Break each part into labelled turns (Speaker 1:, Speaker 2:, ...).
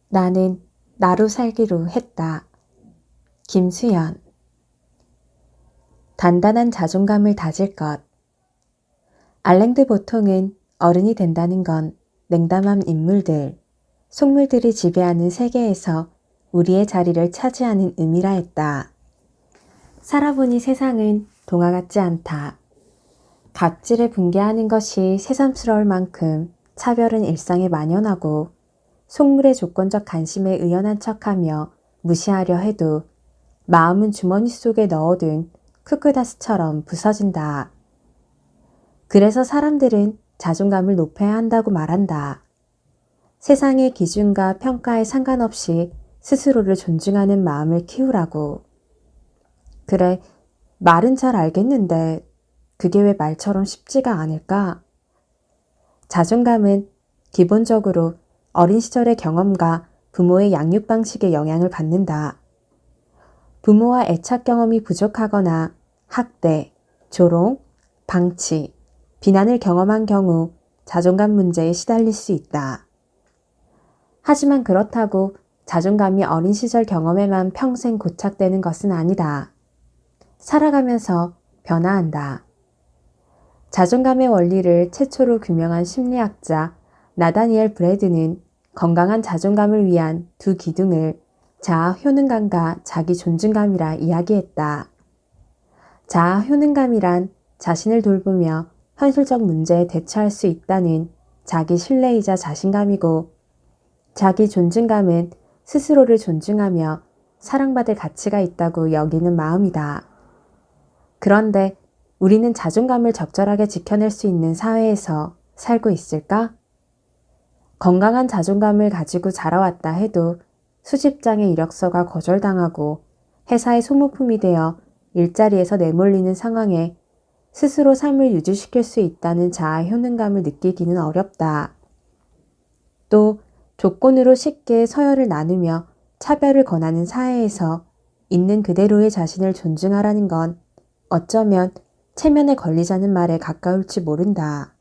Speaker 1: 나는 나로 살기로 했다. 김수연. 단단한 자존감을 다질 것. 알랭드 보통은 어른이 된다는 건 냉담한 인물들, 속물들이 지배하는 세계에서 우리의 자리를 차지하는 의미라 했다. 살아보니 세상은 동화 같지 않다. 갑질에 분개하는 것이 새삼스러울 만큼 차별은 일상에 만연하고 속물의 조건적 관심에 의연한 척하며 무시하려 해도 마음은 주머니 속에 넣어둔 쿠쿠다스처럼 부서진다. 그래서 사람들은 자존감을 높여야 한다고 말한다. 세상의 기준과 평가에 상관없이 스스로를 존중하는 마음을 키우라고. 그래, 말은 잘 알겠는데 그게 왜 말처럼 쉽지가 않을까? 자존감은 기본적으로 어린 시절의 경험과 부모의 양육 방식의 영향을 받는다. 부모와 애착 경험이 부족하거나 학대, 조롱, 방치, 비난을 경험한 경우 자존감 문제에 시달릴 수 있다. 하지만 그렇다고 자존감이 어린 시절 경험에만 평생 고착되는 것은 아니다. 살아가면서 변화한다. 자존감의 원리를 최초로 규명한 심리학자 나다니엘 브래드는 건강한 자존감을 위한 두 기둥을 자아 효능감과 자기 존중감이라 이야기했다. 자아 효능감이란 자신을 돌보며 현실적 문제에 대처할 수 있다는 자기 신뢰이자 자신감이고, 자기 존중감은 스스로를 존중하며 사랑받을 가치가 있다고 여기는 마음이다. 그런데 우리는 자존감을 적절하게 지켜낼 수 있는 사회에서 살고 있을까? 건강한 자존감을 가지고 자라왔다 해도 수십장의 이력서가 거절당하고 회사의 소모품이 되어 일자리에서 내몰리는 상황에 스스로 삶을 유지시킬 수 있다는 자아 효능감을 느끼기는 어렵다. 또 조건으로 쉽게 서열을 나누며 차별을 권하는 사회에서 있는 그대로의 자신을 존중하라는 건 어쩌면 체면에 걸리자는 말에 가까울지 모른다.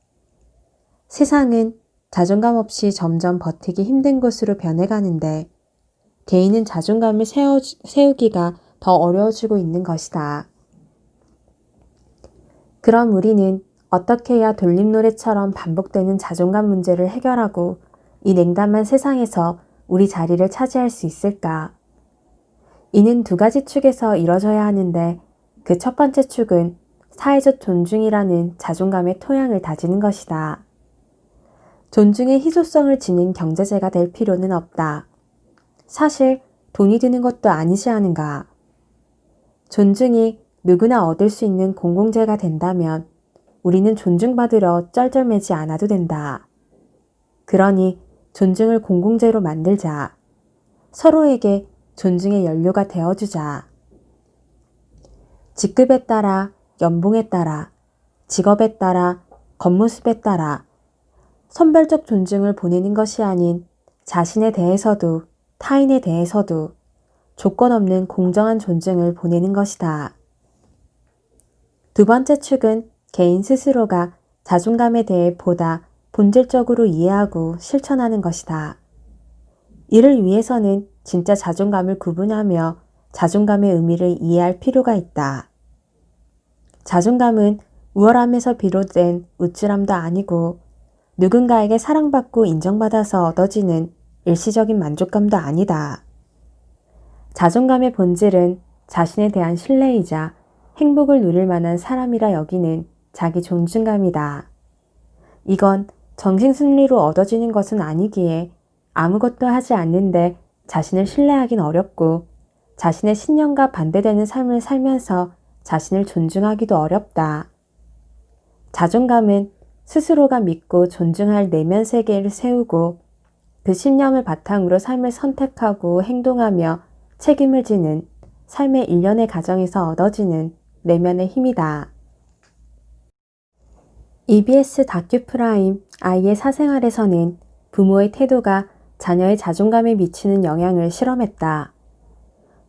Speaker 1: 세상은 자존감 없이 점점 버티기 힘든 곳으로 변해가는데 개인은 자존감을 세우기가 더 어려워지고 있는 것이다. 그럼 우리는 어떻게 해야 돌림노래처럼 반복되는 자존감 문제를 해결하고 이 냉담한 세상에서 우리 자리를 차지할 수 있을까? 이는 두 가지 축에서 이뤄져야 하는데 그 첫 번째 축은 사회적 존중이라는 자존감의 토양을 다지는 것이다. 존중의 희소성을 지닌 경제제가 될 필요는 없다. 사실 돈이 드는 것도 아니지 않은가. 존중이 누구나 얻을 수 있는 공공재가 된다면 우리는 존중받으러 쩔쩔매지 않아도 된다. 그러니 존중을 공공재로 만들자. 서로에게 존중의 연료가 되어주자. 직급에 따라, 연봉에 따라, 직업에 따라, 겉모습에 따라 선별적 존중을 보내는 것이 아닌 자신에 대해서도 타인에 대해서도 조건 없는 공정한 존중을 보내는 것이다. 두 번째 축은 개인 스스로가 자존감에 대해 보다 본질적으로 이해하고 실천하는 것이다. 이를 위해서는 진짜 자존감을 구분하며 자존감의 의미를 이해할 필요가 있다. 자존감은 우월함에서 비롯된 우쭐함도 아니고 누군가에게 사랑받고 인정받아서 얻어지는 일시적인 만족감도 아니다. 자존감의 본질은 자신에 대한 신뢰이자 행복을 누릴 만한 사람이라 여기는 자기 존중감이다. 이건 정신승리로 얻어지는 것은 아니기에 아무것도 하지 않는데 자신을 신뢰하긴 어렵고 자신의 신념과 반대되는 삶을 살면서 자신을 존중하기도 어렵다. 자존감은 스스로가 믿고 존중할 내면 세계를 세우고 그 신념을 바탕으로 삶을 선택하고 행동하며 책임을 지는 삶의 일련의 과정에서 얻어지는 내면의 힘이다. EBS 다큐프라임 아이의 사생활에서는 부모의 태도가 자녀의 자존감에 미치는 영향을 실험했다.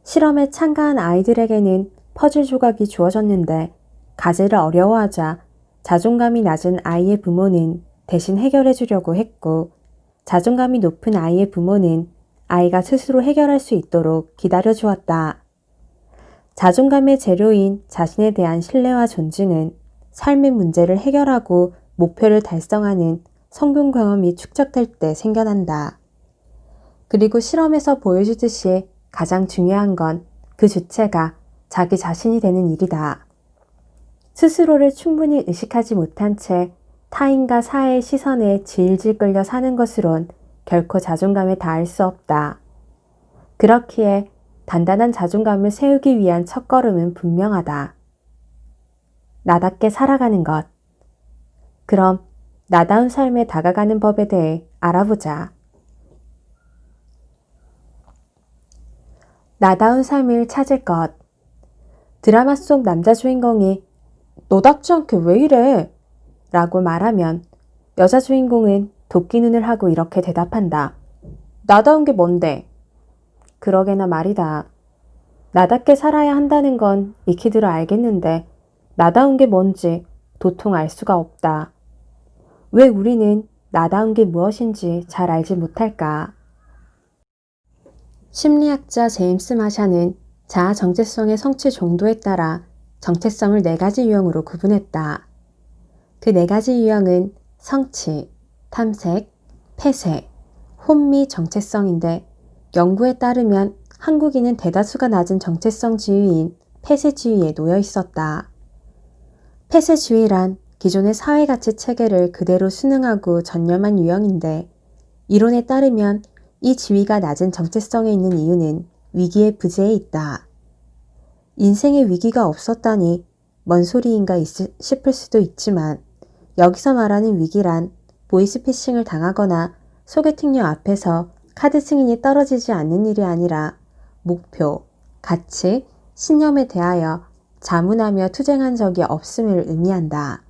Speaker 1: 실험에 참가한 아이들에게는 퍼즐 조각이 주어졌는데 과제를 어려워하자 자존감이 낮은 아이의 부모는 대신 해결해 주려고 했고 자존감이 높은 아이의 부모는 아이가 스스로 해결할 수 있도록 기다려 주었다. 자존감의 재료인 자신에 대한 신뢰와 존중은 삶의 문제를 해결하고 목표를 달성하는 성공 경험이 축적될 때 생겨난다. 그리고 실험에서 보여주듯이 가장 중요한 건 그 주체가 자기 자신이 되는 일이다. 스스로를 충분히 의식하지 못한 채 타인과 사회의 시선에 질질 끌려 사는 것으론 결코 자존감에 닿을 수 없다. 그렇기에 단단한 자존감을 세우기 위한 첫걸음은 분명하다. 나답게 살아가는 것. 그럼 나다운 삶에 다가가는 법에 대해 알아보자. 나다운 삶을 찾을 것. 드라마 속 남자 주인공이 너답지 않게 왜 이래? 라고 말하면 여자 주인공은 도끼 눈을 하고 이렇게 대답한다. 나다운 게 뭔데? 그러게나 말이다. 나답게 살아야 한다는 건 익히들어 알겠는데 나다운 게 뭔지 도통 알 수가 없다. 왜 우리는 나다운 게 무엇인지 잘 알지 못할까? 심리학자 제임스 마샤는 자아 정체성의 성취 정도에 따라 정체성을 4가지 유형으로 구분했다. 그 4가지 유형은 성취, 탐색, 폐쇄, 혼미 정체성인데 연구에 따르면 한국인은 대다수가 낮은 정체성주의인 폐쇄주의에 놓여 있었다. 폐쇄주의란 기존의 사회가치 체계를 그대로 순응하고 전념한 유형인데 이론에 따르면 이 지위가 낮은 정체성에 있는 이유는 위기의 부재에 있다. 인생에 위기가 없었다니 뭔 소리인가 싶을 수도 있지만 여기서 말하는 위기란 보이스피싱을 당하거나 소개팅녀 앞에서 카드 승인이 떨어지지 않는 일이 아니라 목표, 가치, 신념에 대하여 자문하며 투쟁한 적이 없음을 의미한다.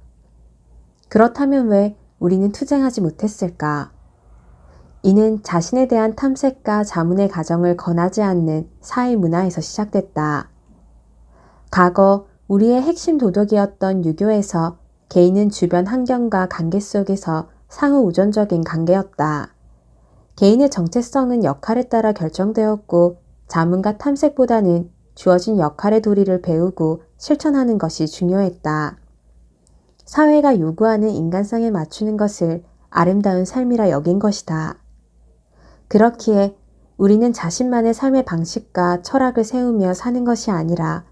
Speaker 1: 그렇다면 왜 우리는 투쟁하지 못했을까? 이는 자신에 대한 탐색과 자문의 과정을 권하지 않는 사회 문화에서 시작됐다. 과거 우리의 핵심 도덕이었던 유교에서 개인은 주변 환경과 관계 속에서 상호 우존적인 관계였다. 개인의 정체성은 역할에 따라 결정되었고 자문과 탐색보다는 주어진 역할의 도리를 배우고 실천하는 것이 중요했다. 사회가 요구하는 인간성에 맞추는 것을 아름다운 삶이라 여긴 것이다. 그렇기에 우리는 자신만의 삶의 방식과 철학을 세우며 사는 것이 아니라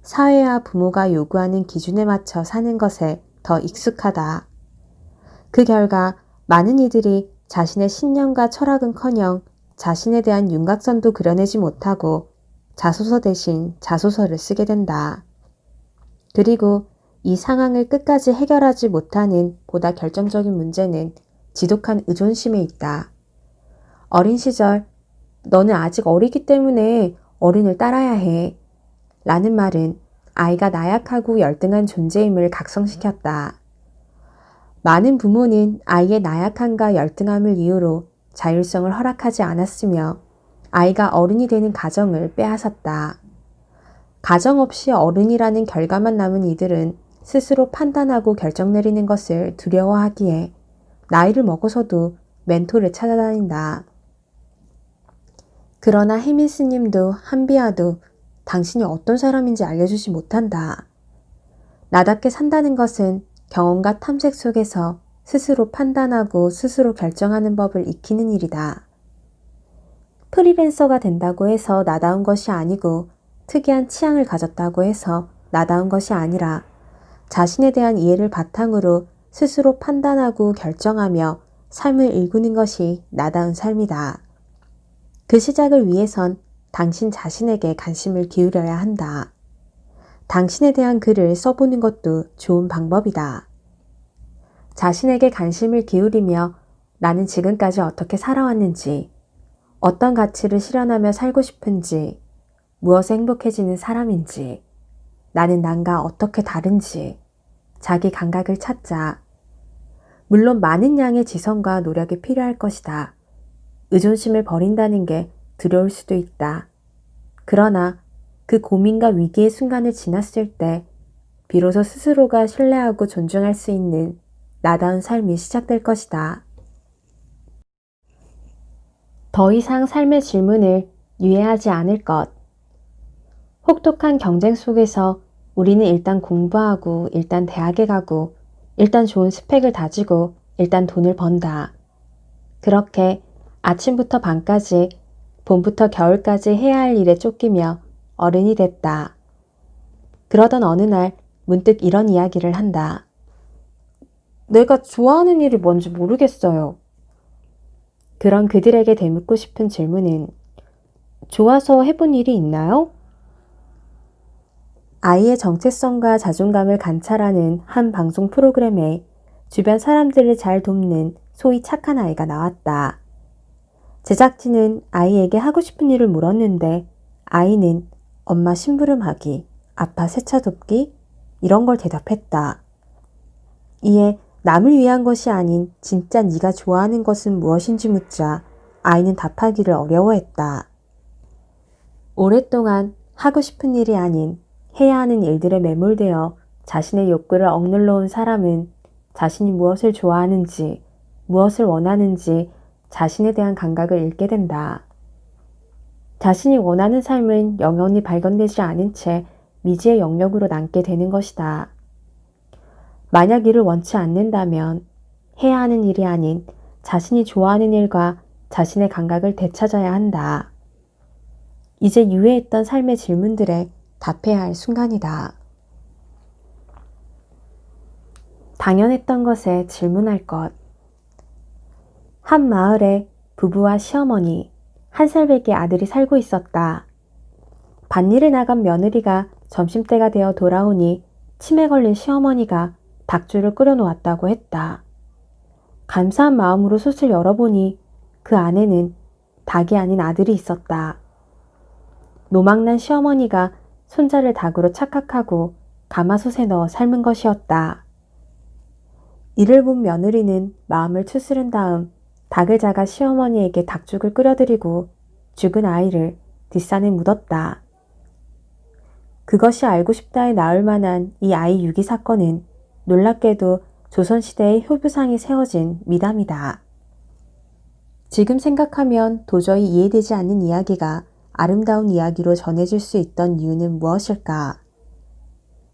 Speaker 1: 사회와 부모가 요구하는 기준에 맞춰 사는 것에 더 익숙하다. 그 결과 많은 이들이 자신의 신념과 철학은커녕 자신에 대한 윤곽선도 그려내지 못하고 자소서 대신 자소서를 쓰게 된다. 그리고 이 상황을 끝까지 해결하지 못하는 보다 결정적인 문제는 지독한 의존심에 있다. 어린 시절 너는 아직 어리기 때문에 어른을 따라야 해 라는 말은 아이가 나약하고 열등한 존재임을 각성시켰다. 많은 부모는 아이의 나약함과 열등함을 이유로 자율성을 허락하지 않았으며 아이가 어른이 되는 가정을 빼앗았다. 가정 없이 어른이라는 결과만 남은 이들은 스스로 판단하고 결정 내리는 것을 두려워하기에 나이를 먹어서도 멘토를 찾아다닌다. 그러나 혜민 스님도 한비아도 당신이 어떤 사람인지 알려주지 못한다. 나답게 산다는 것은 경험과 탐색 속에서 스스로 판단하고 스스로 결정하는 법을 익히는 일이다. 프리랜서가 된다고 해서 나다운 것이 아니고 특이한 취향을 가졌다고 해서 나다운 것이 아니라 자신에 대한 이해를 바탕으로 스스로 판단하고 결정하며 삶을 일구는 것이 나다운 삶이다. 그 시작을 위해선 당신 자신에게 관심을 기울여야 한다. 당신에 대한 글을 써보는 것도 좋은 방법이다. 자신에게 관심을 기울이며 나는 지금까지 어떻게 살아왔는지, 어떤 가치를 실현하며 살고 싶은지, 무엇에 행복해지는 사람인지, 나는 남과 어떻게 다른지, 자기 감각을 찾자. 물론 많은 양의 지성과 노력이 필요할 것이다. 의존심을 버린다는 게 두려울 수도 있다. 그러나 그 고민과 위기의 순간을 지났을 때 비로소 스스로가 신뢰하고 존중할 수 있는 나다운 삶이 시작될 것이다. 더 이상 삶의 질문을 유예하지 않을 것. 혹독한 경쟁 속에서 우리는 일단 공부하고, 일단 대학에 가고, 일단 좋은 스펙을 다지고, 일단 돈을 번다. 그렇게 아침부터 밤까지, 봄부터 겨울까지 해야 할 일에 쫓기며 어른이 됐다. 그러던 어느 날 문득 이런 이야기를 한다. 내가 좋아하는 일이 뭔지 모르겠어요. 그런 그들에게 되묻고 싶은 질문은 좋아서 해본 일이 있나요? 아이의 정체성과 자존감을 관찰하는 한 방송 프로그램에 주변 사람들을 잘 돕는 소위 착한 아이가 나왔다. 제작진은 아이에게 하고 싶은 일을 물었는데 아이는 엄마 심부름하기, 아빠 세차 돕기 이런 걸 대답했다. 이에 남을 위한 것이 아닌 진짜 네가 좋아하는 것은 무엇인지 묻자 아이는 답하기를 어려워했다. 오랫동안 하고 싶은 일이 아닌 해야 하는 일들에 매몰되어 자신의 욕구를 억눌러 온 사람은 자신이 무엇을 좋아하는지, 무엇을 원하는지 자신에 대한 감각을 잃게 된다. 자신이 원하는 삶은 영원히 발견되지 않은 채 미지의 영역으로 남게 되는 것이다. 만약 이를 원치 않는다면 해야 하는 일이 아닌 자신이 좋아하는 일과 자신의 감각을 되찾아야 한다. 이제 유해했던 삶의 질문들에 답해야 할 순간이다. 당연했던 것에 질문할 것. 한 마을에 부부와 시어머니, 1살배기 아들이 살고 있었다. 밭일을 나간 며느리가 점심때가 되어 돌아오니 치매 걸린 시어머니가 닭죽을 끓여 놓았다고 했다. 감사한 마음으로 솥을 열어보니 그 안에는 닭이 아닌 아들이 있었다. 노망난 시어머니가 손자를 닭으로 착각하고 가마솥에 넣어 삶은 것이었다. 이를 본 며느리는 마음을 추스른 다음 닭을 잡아 시어머니에게 닭죽을 끓여드리고 죽은 아이를 뒷산에 묻었다. 그것이 알고 싶다에 나올 만한 이 아이 유기 사건은 놀랍게도 조선시대의 효부상이 세워진 미담이다. 지금 생각하면 도저히 이해되지 않는 이야기가 아름다운 이야기로 전해질 수 있던 이유는 무엇일까?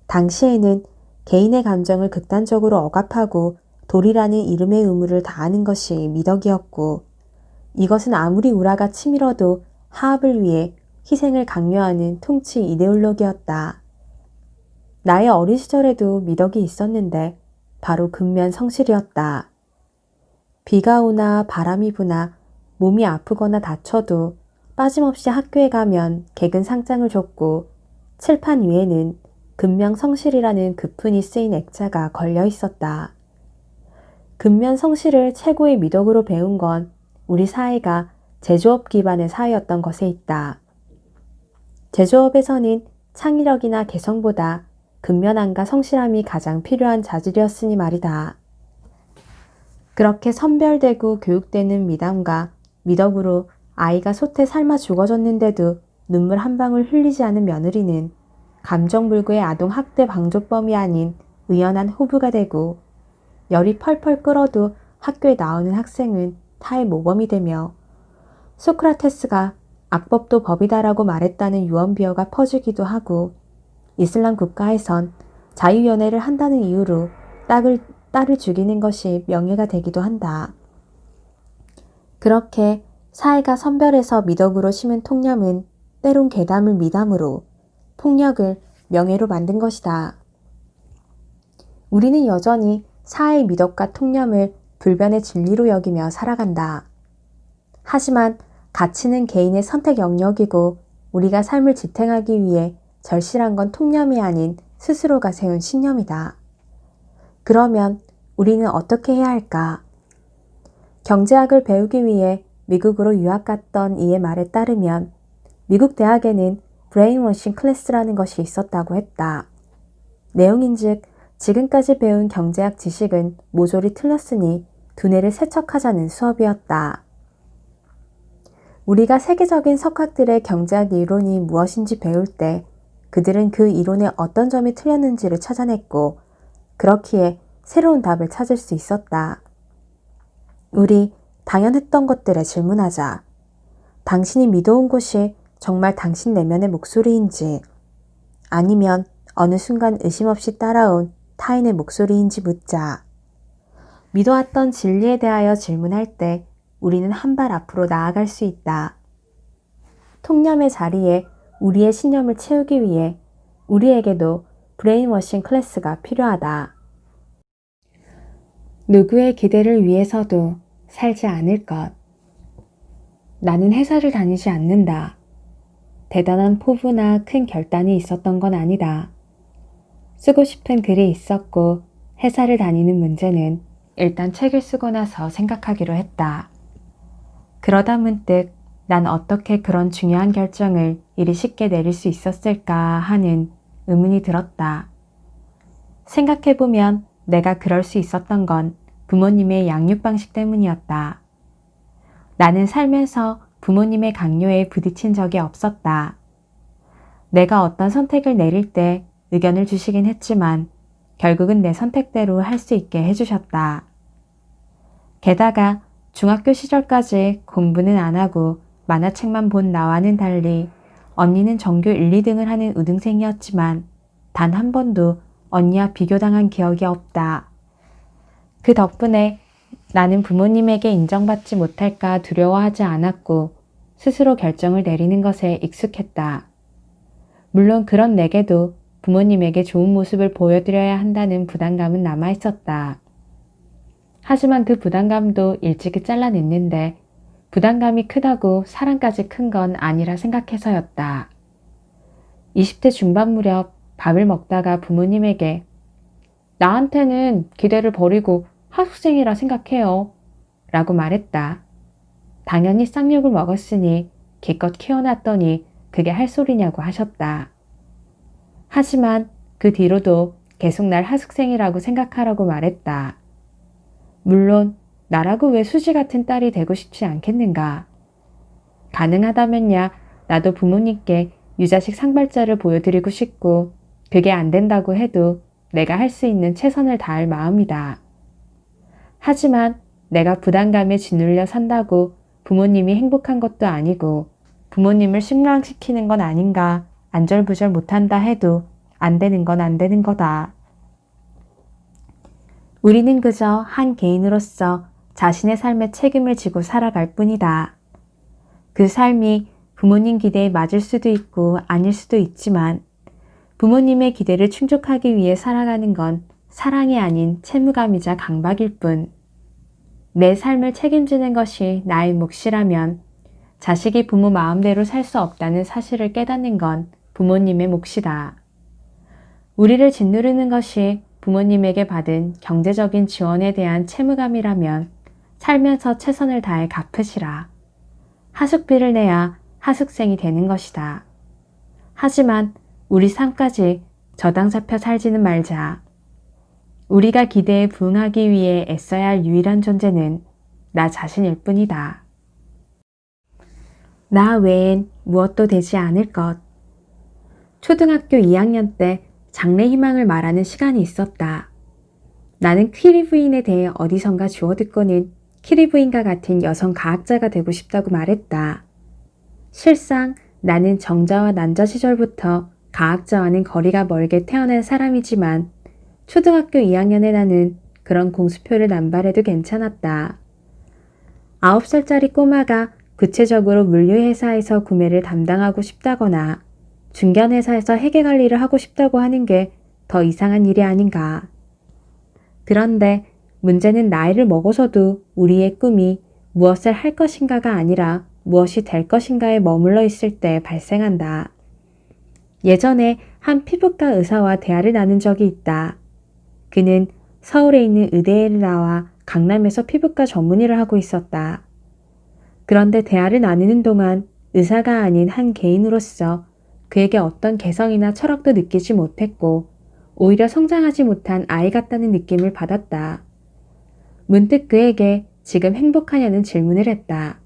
Speaker 1: 당시에는 개인의 감정을 극단적으로 억압하고 도리라는 이름의 의무를 다하는 것이 미덕이었고 이것은 아무리 우라가 치밀어도 하합을 위해 희생을 강요하는 통치 이데올로기였다. 나의 어린 시절에도 미덕이 있었는데 바로 근면 성실이었다. 비가 오나 바람이 부나 몸이 아프거나 다쳐도 빠짐없이 학교에 가면 개근 상장을 줬고 칠판 위에는 근면 성실이라는 급훈이 쓰인 액자가 걸려 있었다. 근면 성실을 최고의 미덕으로 배운 건 우리 사회가 제조업 기반의 사회였던 것에 있다. 제조업에서는 창의력이나 개성보다 근면함과 성실함이 가장 필요한 자질이었으니 말이다. 그렇게 선별되고 교육되는 미담과 미덕으로 아이가 솥에 삶아 죽어졌는데도 눈물 한 방울 흘리지 않은 며느리는 감정불구의 아동학대 방조범이 아닌 의연한 호부가 되고 열이 펄펄 끓어도 학교에 나오는 학생은 타의 모범이 되며 소크라테스가 악법도 법이다라고 말했다는 유언비어가 퍼지기도 하고 이슬람 국가에선 자유연애를 한다는 이유로 딸을 죽이는 것이 명예가 되기도 한다. 그렇게 사회가 선별해서 미덕으로 심은 통념은 때론 괴담을 미담으로, 폭력을 명예로 만든 것이다. 우리는 여전히 사회의 미덕과 통념을 불변의 진리로 여기며 살아간다. 하지만 가치는 개인의 선택 영역이고 우리가 삶을 지탱하기 위해 절실한 건 통념이 아닌 스스로가 세운 신념이다. 그러면 우리는 어떻게 해야 할까? 경제학을 배우기 위해 미국으로 유학 갔던 이의 말에 따르면 미국 대학에는 브레인워싱 클래스라는 것이 있었다고 했다. 내용인즉 지금까지 배운 경제학 지식은 모조리 틀렸으니 두뇌를 세척하자는 수업이었다. 우리가 세계적인 석학들의 경제학 이론이 무엇인지 배울 때 그들은 그 이론의 어떤 점이 틀렸는지를 찾아냈고 그렇기에 새로운 답을 찾을 수 있었다. 우리 당연했던 것들에 질문하자. 당신이 믿어온 곳이 정말 당신 내면의 목소리인지 아니면 어느 순간 의심 없이 따라온 타인의 목소리인지 묻자. 믿어왔던 진리에 대하여 질문할 때 우리는 한 발 앞으로 나아갈 수 있다. 통념의 자리에 우리의 신념을 채우기 위해 우리에게도 브레인워싱 클래스가 필요하다. 누구의 기대를 위해서도 살지 않을 것. 나는 회사를 다니지 않는다. 대단한 포부나 큰 결단이 있었던 건 아니다. 쓰고 싶은 글이 있었고 회사를 다니는 문제는 일단 책을 쓰고 나서 생각하기로 했다. 그러다 문득 난 어떻게 그런 중요한 결정을 이리 쉽게 내릴 수 있었을까 하는 의문이 들었다. 생각해보면 내가 그럴 수 있었던 건 부모님의 양육 방식 때문이었다. 나는 살면서 부모님의 강요에 부딪힌 적이 없었다. 내가 어떤 선택을 내릴 때 의견을 주시긴 했지만 결국은 내 선택대로 할 수 있게 해주셨다. 게다가 중학교 시절까지 공부는 안 하고 만화책만 본 나와는 달리 언니는 전교 1, 2등을 하는 우등생이었지만 단 한 번도 언니와 비교당한 기억이 없다. 그 덕분에 나는 부모님에게 인정받지 못할까 두려워하지 않았고 스스로 결정을 내리는 것에 익숙했다. 물론 그런 내게도 부모님에게 좋은 모습을 보여드려야 한다는 부담감은 남아있었다. 하지만 그 부담감도 일찍이 잘라냈는데 부담감이 크다고 사랑까지 큰 건 아니라 생각해서였다. 20대 중반 무렵 밥을 먹다가 부모님에게 나한테는 기대를 버리고 하숙생이라 생각해요 라고 말했다. 당연히 쌍욕을 먹었으니 기껏 키워놨더니 그게 할 소리냐고 하셨다. 하지만 그 뒤로도 계속 날 하숙생이라고 생각하라고 말했다. 물론 나라고 왜 수지 같은 딸이 되고 싶지 않겠는가. 가능하다면야 나도 부모님께 유자식 상발자를 보여드리고 싶고 그게 안 된다고 해도 내가 할 수 있는 최선을 다할 마음이다. 하지만 내가 부담감에 짓눌려 산다고 부모님이 행복한 것도 아니고 부모님을 실망시키는 건 아닌가 안절부절 못한다 해도 안 되는 건 안 되는 거다. 우리는 그저 한 개인으로서 자신의 삶에 책임을 지고 살아갈 뿐이다. 그 삶이 부모님 기대에 맞을 수도 있고 아닐 수도 있지만 부모님의 기대를 충족하기 위해 살아가는 건 사랑이 아닌 채무감이자 강박일 뿐. 내 삶을 책임지는 것이 나의 몫이라면 자식이 부모 마음대로 살 수 없다는 사실을 깨닫는 건 부모님의 몫이다. 우리를 짓누르는 것이 부모님에게 받은 경제적인 지원에 대한 채무감이라면 살면서 최선을 다해 갚으시라. 하숙비를 내야 하숙생이 되는 것이다. 하지만 우리 삶까지 저당 잡혀 살지는 말자. 우리가 기대에 부응하기 위해 애써야 할 유일한 존재는 나 자신일 뿐이다. 나 외엔 무엇도 되지 않을 것. 초등학교 2학년 때 장래 희망을 말하는 시간이 있었다. 나는 키리 부인에 대해 어디선가 주워듣고는 키리 부인과 같은 여성 과학자가 되고 싶다고 말했다. 실상 나는 정자와 난자 시절부터 과학자와는 거리가 멀게 태어난 사람이지만 초등학교 2학년의 나는 그런 공수표를 남발해도 괜찮았다. 9살짜리 꼬마가 구체적으로 물류회사에서 구매를 담당하고 싶다거나 중견회사에서 회계관리를 하고 싶다고 하는 게 더 이상한 일이 아닌가. 그런데 문제는 나이를 먹어서도 우리의 꿈이 무엇을 할 것인가가 아니라 무엇이 될 것인가에 머물러 있을 때 발생한다. 예전에 한 피부과 의사와 대화를 나눈 적이 있다. 그는 서울에 있는 의대를 나와 강남에서 피부과 전문의를 하고 있었다. 그런데 대화를 나누는 동안 의사가 아닌 한 개인으로서 그에게 어떤 개성이나 철학도 느끼지 못했고 오히려 성장하지 못한 아이 같다는 느낌을 받았다. 문득 그에게 지금 행복하냐는 질문을 했다.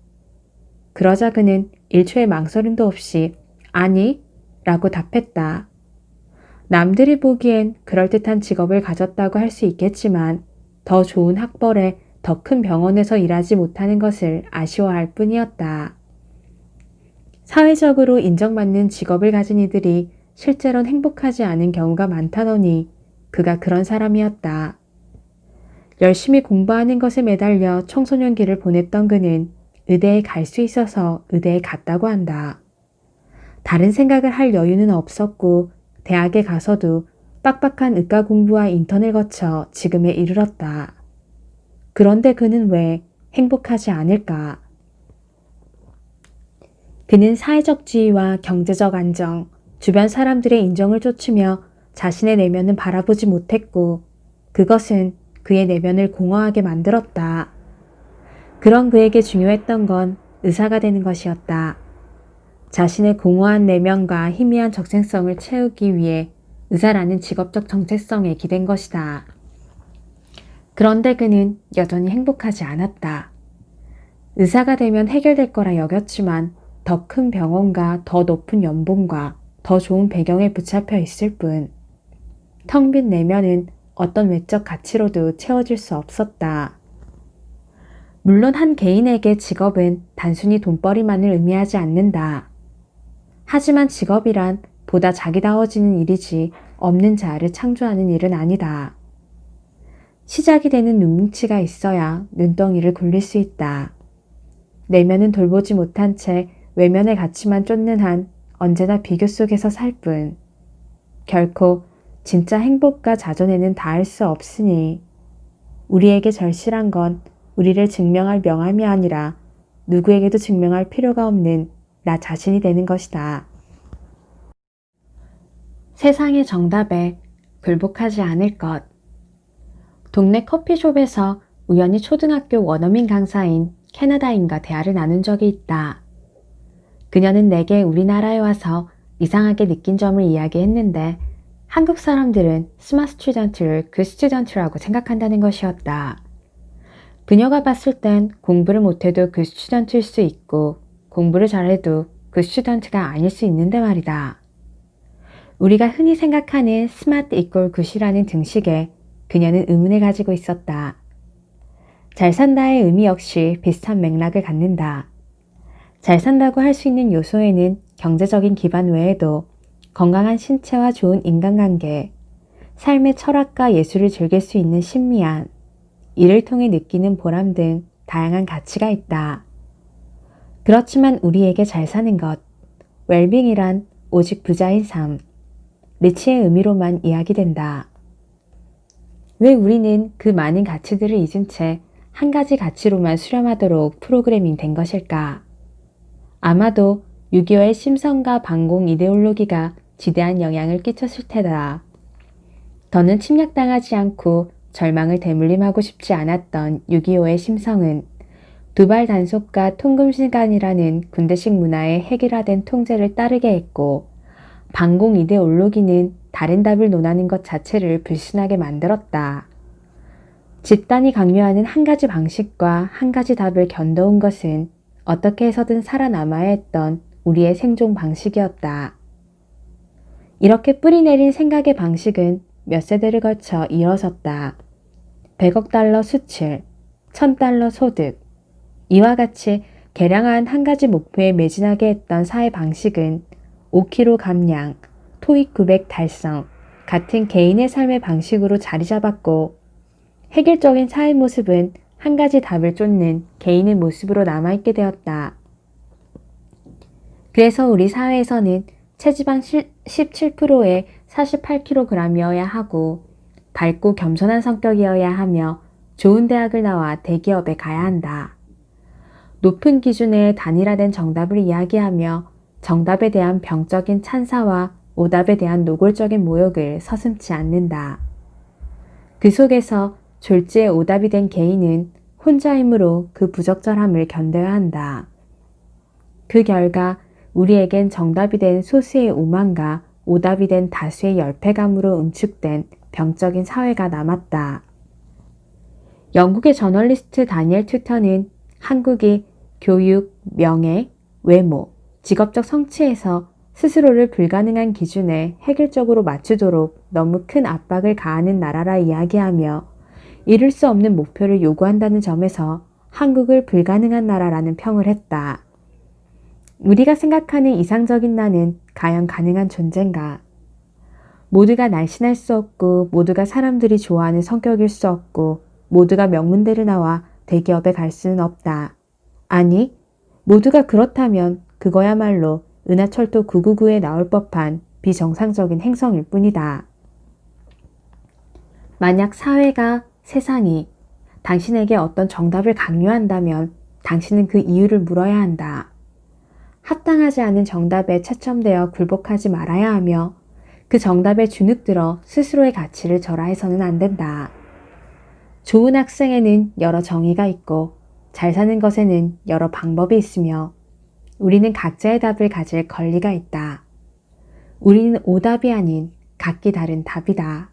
Speaker 1: 그러자 그는 1초의 망설임도 없이 아니 라고 답했다. 남들이 보기엔 그럴듯한 직업을 가졌다고 할 수 있겠지만 더 좋은 학벌에 더 큰 병원에서 일하지 못하는 것을 아쉬워할 뿐이었다. 사회적으로 인정받는 직업을 가진 이들이 실제로는 행복하지 않은 경우가 많다더니 그가 그런 사람이었다. 열심히 공부하는 것에 매달려 청소년기를 보냈던 그는 의대에 갈 수 있어서 의대에 갔다고 한다. 다른 생각을 할 여유는 없었고 대학에 가서도 빡빡한 의과 공부와 인턴을 거쳐 지금에 이르렀다. 그런데 그는 왜 행복하지 않을까? 그는 사회적 지위와 경제적 안정, 주변 사람들의 인정을 쫓으며 자신의 내면은 바라보지 못했고 그것은 그의 내면을 공허하게 만들었다. 그런 그에게 중요했던 건 의사가 되는 것이었다. 자신의 공허한 내면과 희미한 적생성을 채우기 위해 의사라는 직업적 정체성에 기댄 것이다. 그런데 그는 여전히 행복하지 않았다. 의사가 되면 해결될 거라 여겼지만 더 큰 병원과 더 높은 연봉과 더 좋은 배경에 붙잡혀 있을 뿐 텅 빈 내면은 어떤 외적 가치로도 채워질 수 없었다. 물론 한 개인에게 직업은 단순히 돈벌이만을 의미하지 않는다. 하지만 직업이란 보다 자기다워지는 일이지 없는 자아를 창조하는 일은 아니다. 시작이 되는 눈뭉치가 있어야 눈덩이를 굴릴 수 있다. 내면은 돌보지 못한 채 외면의 가치만 쫓는 한 언제나 비교 속에서 살 뿐. 결코 진짜 행복과 자존에는 닿을 수 없으니 우리에게 절실한 건 우리를 증명할 명함이 아니라 누구에게도 증명할 필요가 없는 나 자신이 되는 것이다. 세상의 정답에 굴복하지 않을 것. 동네 커피숍에서 우연히 초등학교 원어민 강사인 캐나다인과 대화를 나눈 적이 있다. 그녀는 내게 우리나라에 와서 이상하게 느낀 점을 이야기했는데 한국 사람들은 스마트 스튜던트를 그 스튜던트라고 생각한다는 것이었다. 그녀가 봤을 땐 공부를 못해도 그 스튜던트일 수 있고 공부를 잘해도 그 스튜던트가 아닐 수 있는데 말이다. 우리가 흔히 생각하는 스마트 이퀄 굿이라는 등식에 그녀는 의문을 가지고 있었다. 잘 산다의 의미 역시 비슷한 맥락을 갖는다. 잘 산다고 할 수 있는 요소에는 경제적인 기반 외에도 건강한 신체와 좋은 인간관계, 삶의 철학과 예술을 즐길 수 있는 신미한, 이를 통해 느끼는 보람 등 다양한 가치가 있다. 그렇지만 우리에게 잘 사는 것, 웰빙이란 오직 부자인 삶, 리치의 의미로만 이야기된다. 왜 우리는 그 많은 가치들을 잊은 채 한 가지 가치로만 수렴하도록 프로그래밍 된 것일까? 아마도 6.25의 심성과 반공 이데올로기가 지대한 영향을 끼쳤을 테다. 더는 침략당하지 않고 절망을 대물림하고 싶지 않았던 6.25의 심성은 두발 단속과 통금시간이라는 군대식 문화의 획일화된 통제를 따르게 했고 반공 이데올로기는 다른 답을 논하는 것 자체를 불신하게 만들었다. 집단이 강요하는 한 가지 방식과 한 가지 답을 견뎌온 것은 어떻게 해서든 살아남아야 했던 우리의 생존 방식이었다. 이렇게 뿌리내린 생각의 방식은 몇 세대를 걸쳐 이어졌다. 100억 달러 수출, 1000달러 소득, 이와 같이 개량한 한 가지 목표에 매진하게 했던 사회 방식은 5kg 감량, 토익 900 달성 같은 개인의 삶의 방식으로 자리 잡았고 획일적인 사회 모습은 한 가지 답을 쫓는 개인의 모습으로 남아있게 되었다. 그래서 우리 사회에서는 체지방 17%에 48kg이어야 하고 밝고 겸손한 성격이어야 하며 좋은 대학을 나와 대기업에 가야 한다. 높은 기준의 단일화된 정답을 이야기하며 정답에 대한 병적인 찬사와 오답에 대한 노골적인 모욕을 서슴지 않는다. 그 속에서 졸지에 오답이 된 개인은 혼자이므로 그 부적절함을 견뎌야 한다. 그 결과 우리에겐 정답이 된 소수의 오만과 오답이 된 다수의 열패감으로 응축된 병적인 사회가 남았다. 영국의 저널리스트 다니엘 투터는 한국이 교육, 명예, 외모, 직업적 성취에서 스스로를 불가능한 기준에 획일적으로 맞추도록 너무 큰 압박을 가하는 나라라 이야기하며 이룰 수 없는 목표를 요구한다는 점에서 한국을 불가능한 나라라는 평을 했다. 우리가 생각하는 이상적인 나는 과연 가능한 존재인가? 모두가 날씬할 수 없고 모두가 사람들이 좋아하는 성격일 수 없고 모두가 명문대를 나와 대기업에 갈 수는 없다. 아니, 모두가 그렇다면 그거야말로 은하철도 999에 나올 법한 비정상적인 행성일 뿐이다. 만약 사회가, 세상이 당신에게 어떤 정답을 강요한다면 당신은 그 이유를 물어야 한다. 합당하지 않은 정답에 채점되어 굴복하지 말아야 하며 그 정답에 주눅들어 스스로의 가치를 절하해서는 안 된다. 좋은 학생에는 여러 정의가 있고 잘 사는 것에는 여러 방법이 있으며 우리는 각자의 답을 가질 권리가 있다. 우리는 오답이 아닌 각기 다른 답이다.